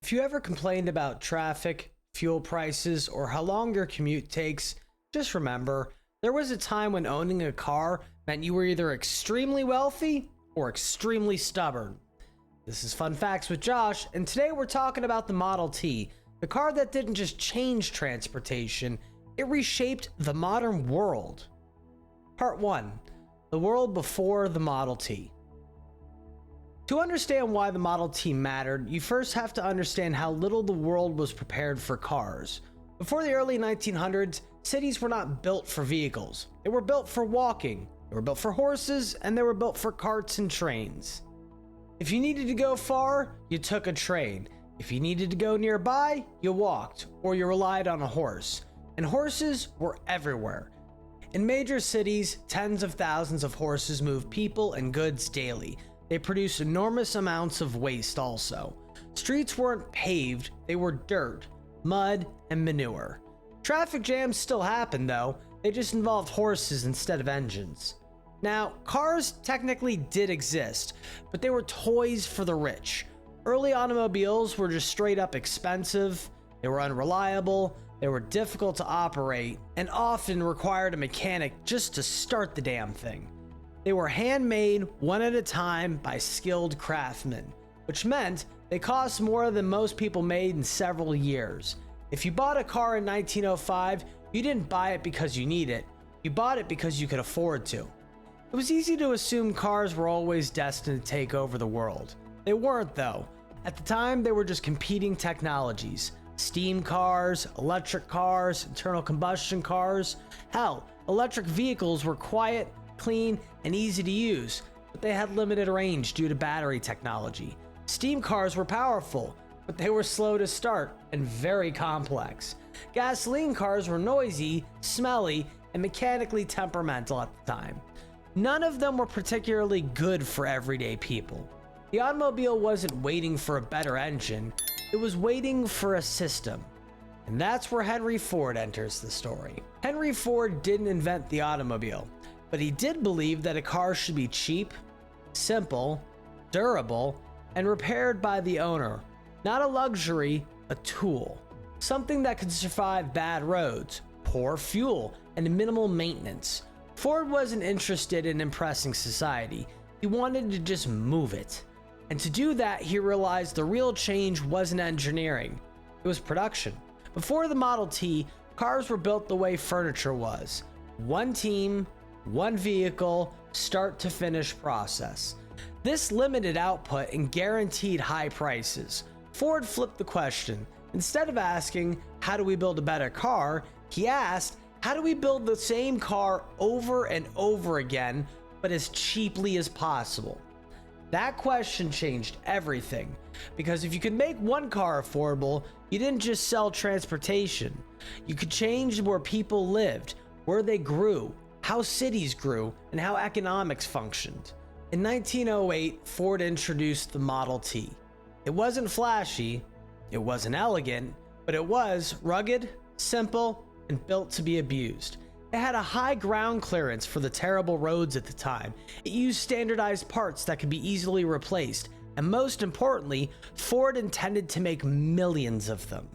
If you ever complained about traffic, fuel prices, or how long your commute takes, just remember, there was a time when owning a car meant you were either extremely wealthy or extremely stubborn. This is Fun Facts with Josh, and today we're talking about the Model T, the car that didn't just change transportation, it reshaped the modern world. Part 1. The world before the Model T. To understand why the Model T mattered, you first have to understand how little the world was prepared for cars. Before the early 1900s, cities were not built for vehicles. They were built for walking, they were built for horses, and they were built for carts and trains. If you needed to go far, you took a train. If you needed to go nearby, you walked, or you relied on a horse. And horses were everywhere. In major cities, tens of thousands of horses move people and goods daily. They produce enormous amounts of waste also. Streets weren't paved, they were dirt, mud, and manure. Traffic jams still happen though, they just involved horses instead of engines. Now, cars technically did exist, but they were toys for the rich. Early automobiles were just straight up expensive, they were unreliable, they were difficult to operate, and often required a mechanic just to start the damn thing. They were handmade one at a time by skilled craftsmen, which meant they cost more than most people made in several years. If you bought a car in 1905, you didn't buy it because you need it, you bought it because you could afford to. It was easy to assume cars were always destined to take over the world. They weren't though. At the time, they were just competing technologies. Steam cars, electric cars, internal combustion cars. Hell, electric vehicles were quiet, clean, and easy to use, but they had limited range due to battery technology. Steam cars were powerful, but they were slow to start and very complex. Gasoline cars were noisy, smelly, and mechanically temperamental at the time. None of them were particularly good for everyday people. The automobile wasn't waiting for a better engine, it was waiting for a system. And that's where Henry Ford enters the story. Henry Ford didn't invent the automobile, but he did believe that a car should be cheap, simple, durable, and repaired by the owner. Not a luxury, a tool. Something that could survive bad roads, poor fuel, and minimal maintenance. Ford wasn't interested in impressing society. He wanted to just move it. And to do that, he realized the real change wasn't engineering, it was production. Before the Model T, cars were built the way furniture was. One team, one vehicle, start to finish process. This limited output and guaranteed high prices. Ford flipped the question. Instead of asking, how do we build a better car? He asked, how do we build the same car over and over again, but as cheaply as possible? That question changed everything, because if you could make one car affordable, you didn't just sell transportation. You could change where people lived, where they grew, how cities grew, and how economics functioned. In 1908, Ford introduced the Model T. It wasn't flashy, it wasn't elegant, but it was rugged, simple, and built to be abused. It had a high ground clearance for the terrible roads at the time. It used standardized parts that could be easily replaced, and most importantly, Ford intended to make millions of them.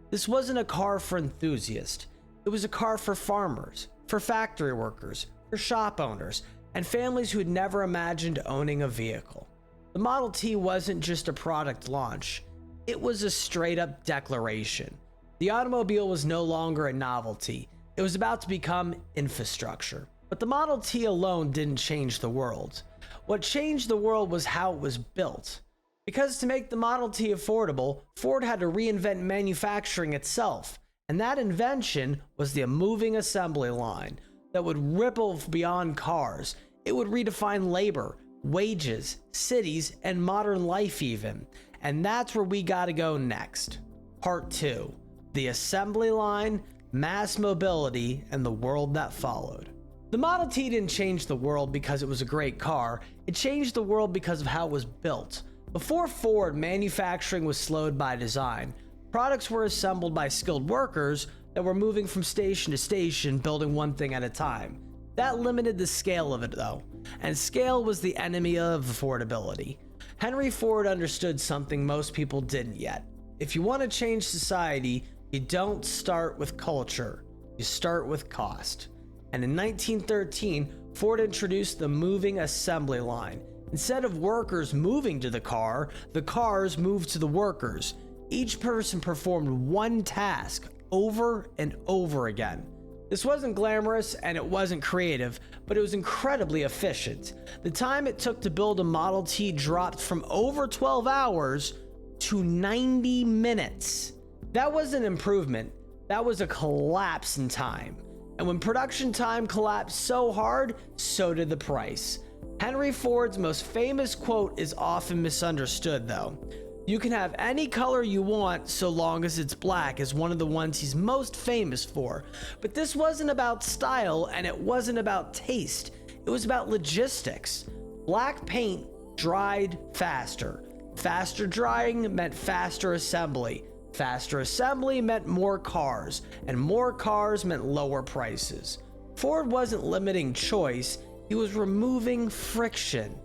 This wasn't a car for enthusiasts. It was a car for farmers, for factory workers, for shop owners, and families who had never imagined owning a vehicle. The Model T wasn't just a product launch, it was a straight up declaration. The automobile was no longer a novelty, it was about to become infrastructure. But the Model T alone didn't change the world. What changed the world was how it was built. Because to make the Model T affordable, Ford had to reinvent manufacturing itself. And that invention was the moving assembly line that would ripple beyond cars. It would redefine labor, wages, cities, and modern life even. And that's where we gotta go next. Part 2. The assembly line, mass mobility, and the world that followed. The Model T didn't change the world because it was a great car, it changed the world because of how it was built. Before Ford, manufacturing was slowed by design. Products were assembled by skilled workers that were moving from station to station, building one thing at a time. That limited the scale of it though, and scale was the enemy of affordability. Henry Ford understood something most people didn't yet. if you want to change society, you don't start with culture, you start with cost. And in 1913, Ford introduced the moving assembly line. Instead of workers moving to the cars moved to the workers. Each person performed one task over and over again. This wasn't glamorous and it wasn't creative, but it was incredibly efficient. The time it took to build a Model T dropped from over 12 hours to 90 minutes. That was an improvement. That was a collapse in time. And when production time collapsed so hard, so did the price. Henry Ford's most famous quote is often misunderstood though. "You can have any color you want so long as it's black" is one of the ones he's most famous for. But this wasn't about style and it wasn't about taste. It was about logistics. Black paint dried faster. Faster drying meant faster assembly. Faster assembly meant more cars, and more cars meant lower prices. Ford wasn't limiting choice, he was removing friction.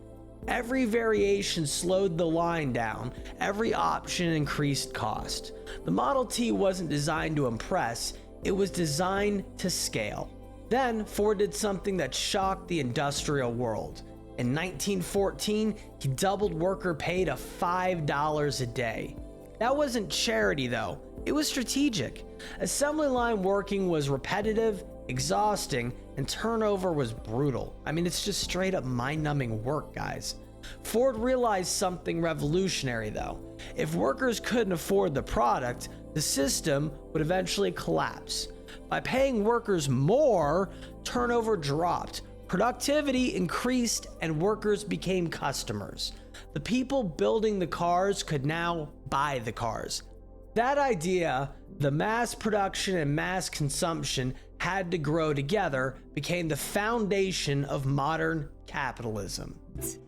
Every variation slowed the line down, every option increased cost. The Model T wasn't designed to impress, it was designed to scale. Then Ford did something that shocked the industrial world. In 1914, he doubled worker pay to $5 a day. That wasn't charity though, it was strategic. Assembly line working was repetitive, exhausting, and turnover was brutal. I mean, it's just straight up mind-numbing work, guys. Ford realized something revolutionary though. If workers couldn't afford the product, the system would eventually collapse. By paying workers more, turnover dropped, productivity increased, and workers became customers. The people building the cars could now buy the cars. That idea, the mass production and mass consumption had to grow together, became the foundation of modern capitalism.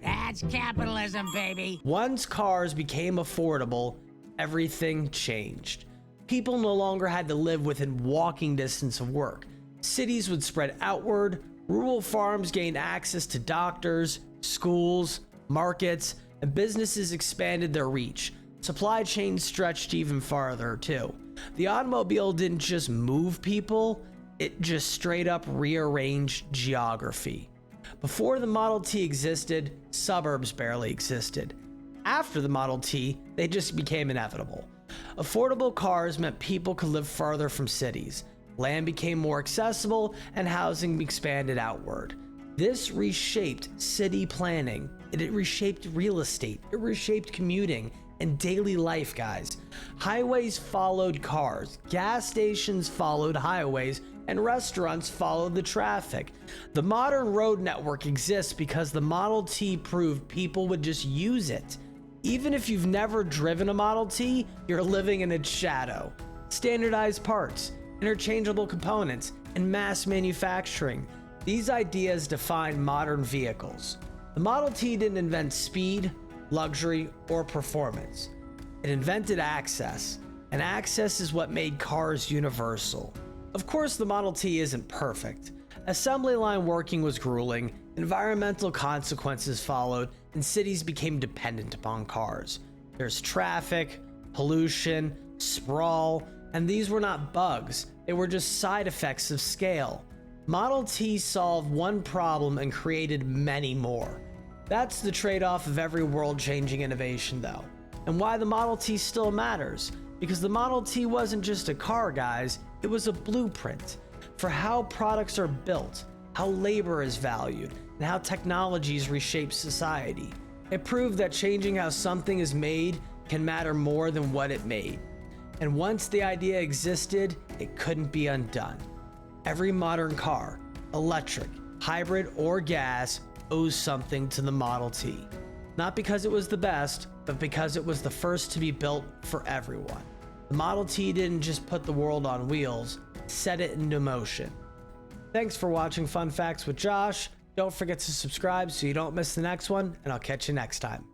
That's capitalism, baby. Once cars became affordable, everything changed. People no longer had to live within walking distance of work. Cities would spread outward, rural farms gained access to doctors, schools, markets, and businesses expanded their reach. Supply chains stretched even farther too. The automobile didn't just move people, it just straight up rearranged geography. Before the Model T existed, suburbs barely existed. After the Model T, they just became inevitable. Affordable cars meant people could live farther from cities. Land became more accessible and housing expanded outward. This reshaped city planning. It reshaped real estate. It reshaped commuting and daily life, guys. Highways followed cars, gas stations followed highways, and restaurants followed the traffic. The modern road network exists because the Model T proved people would just use it. Even if you've never driven a Model T, you're living in its shadow. Standardized parts, interchangeable components, and mass manufacturing. These ideas define modern vehicles. The Model T didn't invent speed, luxury, or performance. It invented access, and access is what made cars universal. Of course, the Model T isn't perfect. Assembly line working was grueling, environmental consequences followed, and cities became dependent upon cars. There's traffic, pollution, sprawl, and these were not bugs, they were just side effects of scale. Model T solved one problem and created many more. That's the trade-off of every world-changing innovation though. And why the Model T still matters. Because the Model T wasn't just a car, guys, it was a blueprint for how products are built, how labor is valued, and how technologies reshape society. It proved that changing how something is made can matter more than what it made. And once the idea existed, it couldn't be undone. Every modern car, electric, hybrid, or gas, owes something to the Model T. Not because it was the best, but because it was the first to be built for everyone. The Model T didn't just put the world on wheels, it set it into motion. Thanks for watching Fun Facts with Josh. Don't forget to subscribe so you don't miss the next one, and I'll catch you next time.